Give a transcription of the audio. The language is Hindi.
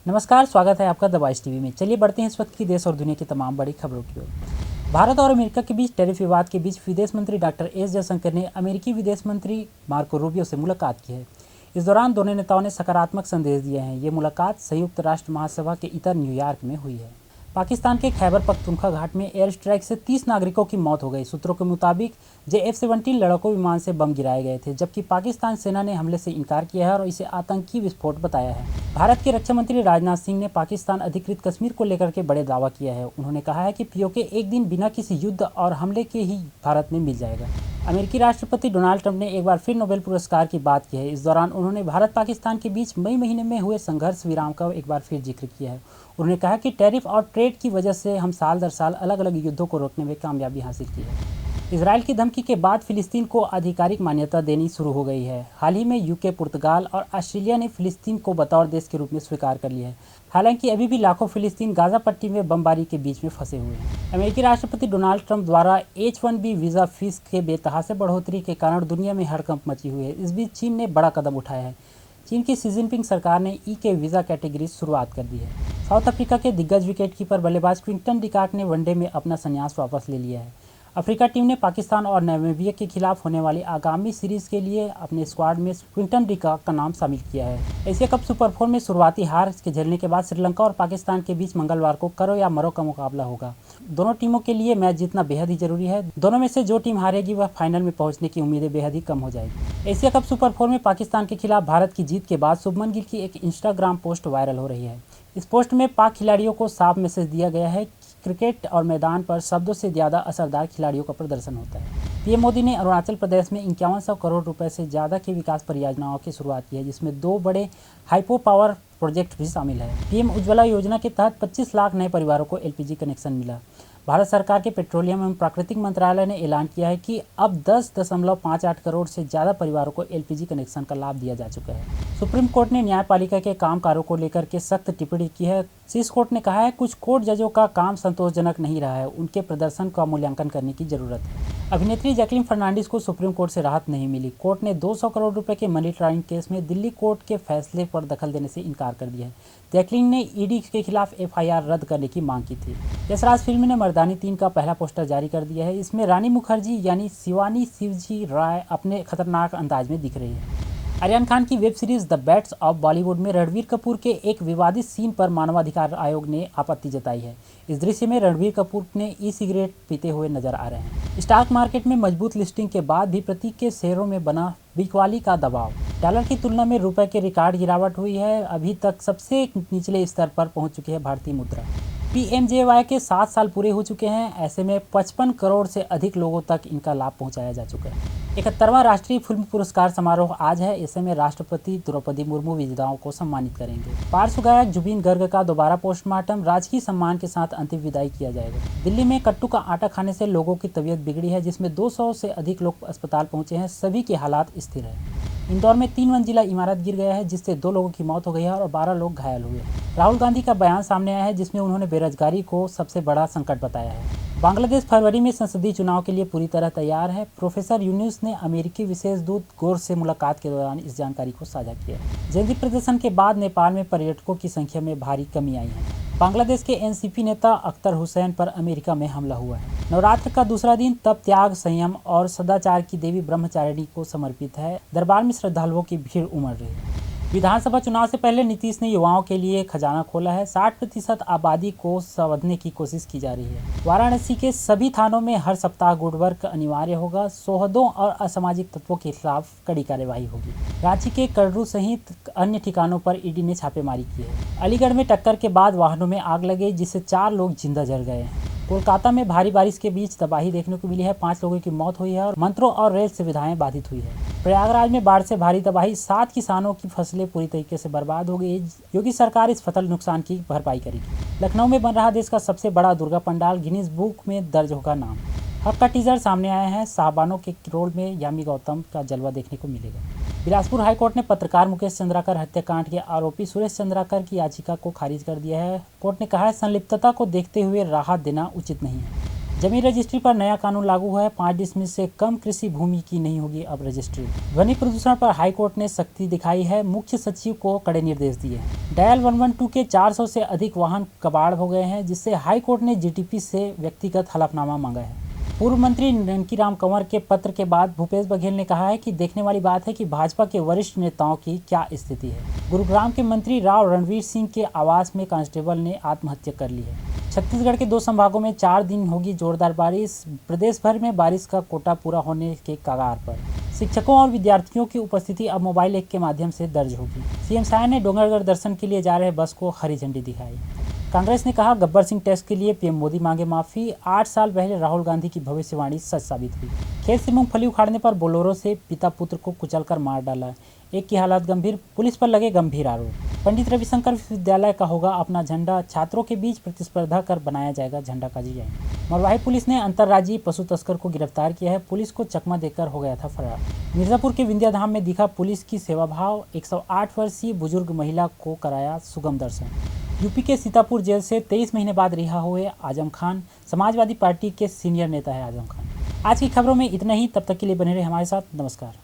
नमस्कार, स्वागत है आपका द वॉइस टीवी में। चलिए बढ़ते हैं इस वक्त की देश और दुनिया की तमाम बड़ी खबरों की ओर। भारत और अमेरिका के बीच टैरिफ विवाद के बीच विदेश मंत्री डॉक्टर एस जयशंकर ने अमेरिकी विदेश मंत्री मार्को रूबियो से मुलाकात की है। इस दौरान दोनों नेताओं ने सकारात्मक संदेश दिए हैं। ये मुलाकात संयुक्त राष्ट्र महासभा के इतर न्यूयॉर्क में हुई है। पाकिस्तान के खैबर पख्तूनख्वा घाट में एयर स्ट्राइक से 30 नागरिकों की मौत हो गई। सूत्रों के मुताबिक JF-17 लड़ाकू विमान से बम गिराए गए थे, जबकि पाकिस्तान सेना ने हमले से इनकार किया है और इसे आतंकी विस्फोट बताया है। भारत के रक्षा मंत्री राजनाथ सिंह ने पाकिस्तान अधिकृत कश्मीर को लेकर के बड़े दावा किया है। उन्होंने कहा है कि POK एक दिन बिना किसी युद्ध और हमले के ही भारत में मिल जाएगा। अमेरिकी राष्ट्रपति डोनाल्ड ट्रंप ने एक बार फिर नोबेल पुरस्कार की बात की है। इस दौरान उन्होंने भारत पाकिस्तान के बीच मई महीने में हुए संघर्ष विराम का एक बार फिर जिक्र किया है। उन्होंने कहा कि टैरिफ और ट्रेड की वजह से हम साल दर साल अलग अलग युद्धों को रोकने में कामयाबी हासिल की है। इसराइल की धमकी के बाद फिलिस्तीन को आधिकारिक मान्यता देनी शुरू हो गई है। हाल ही में UK, पुर्तगाल और ऑस्ट्रेलिया ने फिलिस्तीन को बतौर देश के रूप में स्वीकार कर लिया है। हालांकि अभी भी लाखों फिलिस्तीन गाजा पट्टी में बमबारी के बीच में फंसे हुए हैं। अमेरिकी राष्ट्रपति डोनाल्ड ट्रंप द्वारा H-1B वीज़ा फीस के बेतहाशा बढ़ोतरी के कारण दुनिया में हड़कंप मची हुई है। इस बीच चीन ने बड़ा कदम उठाया है। चीन की शी जिनपिंग सरकार ने के वीज़ा कैटेगरी शुरुआत कर दी है। साउथ अफ्रीका के दिग्गज विकेटकीपर बल्लेबाज क्विंटन डिकॉक ने वनडे में अपना संन्यास वापस ले लिया है। अफ्रीका टीम ने पाकिस्तान और नामीबिया के खिलाफ होने वाली आगामी सीरीज के लिए अपने स्क्वाड में क्विंटन डिकॉक का नाम शामिल किया है। एशिया कप सुपर 4 में शुरुआती हार के झेलने के बाद श्रीलंका और पाकिस्तान के बीच मंगलवार को करो या मरो का मुकाबला होगा। दोनों टीमों के लिए मैच जीतना बेहद ही जरूरी है। दोनों में से जो टीम हारेगी वह फाइनल में पहुंचने की उम्मीदें बेहद ही कम हो जाएगी। एशिया कप सुपर 4 में पाकिस्तान के खिलाफ भारत की जीत के बाद शुभमन गिल की एक इंस्टाग्राम पोस्ट वायरल हो रही है। इस पोस्ट में पाक खिलाड़ियों को साफ मैसेज दिया गया है कि क्रिकेट और मैदान पर शब्दों से ज़्यादा असरदार खिलाड़ियों का प्रदर्शन होता है। PM मोदी ने अरुणाचल प्रदेश में 5100 करोड़ रुपए से ज़्यादा की विकास परियोजनाओं की शुरुआत की है, जिसमें 2 बड़े हाइपो पावर प्रोजेक्ट भी शामिल है। PM उज्ज्वला योजना के तहत 25 लाख नए परिवारों को LPG कनेक्शन मिला। भारत सरकार के पेट्रोलियम एवं प्राकृतिक मंत्रालय ने ऐलान किया है कि अब 10.58 करोड़ से ज़्यादा परिवारों को LPG कनेक्शन का लाभ दिया जा चुका है। सुप्रीम कोर्ट ने न्यायपालिका के कामकारों को लेकर के सख्त टिप्पणी की है। शीर्ष कोर्ट ने कहा है कुछ कोर्ट जजों का काम संतोषजनक नहीं रहा है, उनके प्रदर्शन का मूल्यांकन करने की जरूरत है। अभिनेत्री जैकलीन फर्नांडिस को सुप्रीम कोर्ट से राहत नहीं मिली। कोर्ट ने 200 करोड़ रुपए के मनी लॉन्ड्रिंग केस में दिल्ली कोर्ट के फैसले पर दखल देने से इनकार कर दिया है। जैकलीन ने ED के खिलाफ FIR रद्द करने की मांग की थी। यशराज फिल्म ने मर्दानी 3 का पहला पोस्टर जारी कर दिया है। इसमें रानी मुखर्जी यानी शिवानी शिवजी राय अपने खतरनाक अंदाज में दिख रही है। आर्यन खान की web series the bats of Bollywood में रणबीर कपूर के एक विवादित सीन पर मानवाधिकार आयोग ने आपत्ति जताई है। इस दृश्य में रणबीर कपूर ने सिगरेट पीते हुए नजर आ रहे हैं। स्टॉक मार्केट में मजबूत लिस्टिंग के बाद भी प्रतीक के शेयरों में बना बिकवाली का दबाव। डॉलर की तुलना में रुपए के रिकॉर्ड गिरावट हुई है। अभी तक सबसे निचले स्तर पर पहुंच चुकी है भारतीय मुद्रा। PMJY के 7 साल पूरे हो चुके हैं। ऐसे में 55 करोड़ से अधिक लोगों तक इनका लाभ पहुंचाया जा चुका है। 71वां राष्ट्रीय फिल्म पुरस्कार समारोह आज है। ऐसे में राष्ट्रपति द्रौपदी मुर्मू विजेताओं को सम्मानित करेंगे। पार्श्व गायक जुबिन गर्ग का दोबारा पोस्टमार्टम राजकीय सम्मान के साथ अंतिम विदाई किया जाएगा। दिल्ली में कट्टू का आटा खाने से लोगों की तबीयत बिगड़ी है, जिसमें 200 से अधिक लोग अस्पताल पहुंचे हैं। सभी के हालात स्थिर है। इंदौर में 3 मंजिला इमारत गिर गया है, जिससे 2 लोगों की मौत हो गई है और 12 लोग घायल हुए हैं। राहुल गांधी का बयान सामने आया है, जिसमें उन्होंने बेरोजगारी को सबसे बड़ा संकट बताया है। बांग्लादेश फरवरी में संसदीय चुनाव के लिए पूरी तरह तैयार है। प्रोफेसर यूनुस ने अमेरिकी विशेष दूत गोर से मुलाकात के दौरान इस जानकारी को साझा किया। जयंती प्रदर्शन के बाद नेपाल में पर्यटकों की संख्या में भारी कमी आई है। बांग्लादेश के NCP नेता अख्तर हुसैन पर अमेरिका में हमला हुआ है। नवरात्र का दूसरा दिन तप, त्याग, संयम और सदाचार की देवी ब्रह्मचारिणी को समर्पित है। दरबार में श्रद्धालुओं की भीड़ उमड़ रही है। विधानसभा चुनाव से पहले नीतीश ने युवाओं के लिए खजाना खोला है। 60% आबादी को संवारने की कोशिश की जा रही है। वाराणसी के सभी थानों में हर सप्ताह गुड वर्क अनिवार्य होगा। सोहदों और असामाजिक तत्वों के खिलाफ कड़ी कार्यवाही होगी। रांची के कर्रू सहित अन्य ठिकानों पर ED ने छापेमारी की है। अलीगढ़ में टक्कर के बाद वाहनों में आग लगी, जिससे 4 लोग जिंदा जल गए हैं। कोलकाता में भारी बारिश के बीच तबाही देखने को मिली है। 5 लोगों की मौत हुई है और मेट्रो और रेल सुविधाएं बाधित हुई है। प्रयागराज में बाढ़ से भारी तबाही, 7 किसानों की फसलें पूरी तरीके से बर्बाद हो गई। योगी सरकार इस फसल नुकसान की भरपाई करेगी। लखनऊ में बन रहा देश का सबसे बड़ा दुर्गा पंडाल, गिनीज बुक में दर्ज होगा नाम। हक का टीजर सामने आया है। साहबानों के रोल में यामी गौतम का जलवा देखने को मिलेगा। बिलासपुर हाईकोर्ट ने पत्रकार मुकेश चंद्राकर हत्याकांड के आरोपी सुरेश चंद्राकर की याचिका को खारिज कर दिया है। कोर्ट ने कहा है संलिप्तता को देखते हुए राहत देना उचित नहीं है। जमीन रजिस्ट्री पर नया कानून लागू हुआ है। 5 डिसमिल से कम कृषि भूमि की नहीं होगी अब रजिस्ट्री। ध्वनि प्रदूषण पर हाईकोर्ट ने सख्ती दिखाई है, मुख्य सचिव को कड़े निर्देश दिए हैं। डायल 112 के 400 से अधिक वाहन कबाड़ हो गए हैं, जिससे हाईकोर्ट ने जीटीपी से व्यक्तिगत हलफनामा मांगा है। पूर्व मंत्री ननकीराम कंवर के पत्र के बाद भूपेश बघेल ने कहा है कि देखने वाली बात है कि भाजपा के वरिष्ठ नेताओं की क्या स्थिति है। गुरुग्राम के मंत्री राव रणवीर सिंह के आवास में कांस्टेबल ने आत्महत्या कर ली है। छत्तीसगढ़ के 2 संभागों में 4 दिन होगी जोरदार बारिश। प्रदेश भर में बारिश का कोटा पूरा होने के कगार पर। शिक्षकों और विद्यार्थियों की उपस्थिति अब मोबाइल ऐप के माध्यम से दर्ज होगी। सीएम साय ने डोंगरगढ़ दर्शन के लिए जा रहे बस को हरी झंडी दिखाई। कांग्रेस ने कहा, गब्बर सिंह टेस्ट के लिए पीएम मोदी मांगे माफी। 8 साल पहले राहुल गांधी की भविष्यवाणी सच साबित हुई। खेत से मूंगफली उखाड़ने पर बोलेरो से पिता पुत्र को कुचलकर मार डाला, एक की हालत गंभीर, पुलिस पर लगे गंभीर आरोप। पंडित रविशंकर विश्वविद्यालय का होगा अपना झंडा, छात्रों के बीच प्रतिस्पर्धा कर बनाया जाएगा झंडा का डिजाइन। मरवाही पुलिस ने अंतर्राज्यीय पशु तस्कर को गिरफ्तार किया है, पुलिस को चकमा देकर हो गया था फरार। मिर्जापुर के विंध्याधाम में दिखा पुलिस की सेवाभाव, 108 वर्षीय बुजुर्ग महिला को कराया सुगम दर्शन। यूपी के सीतापुर जेल से 23 महीने बाद रिहा हुए आजम खान, समाजवादी पार्टी के सीनियर नेता है आजम खान। आज की खबरों में इतना ही, तब तक के लिए बने रहे हमारे साथ। नमस्कार।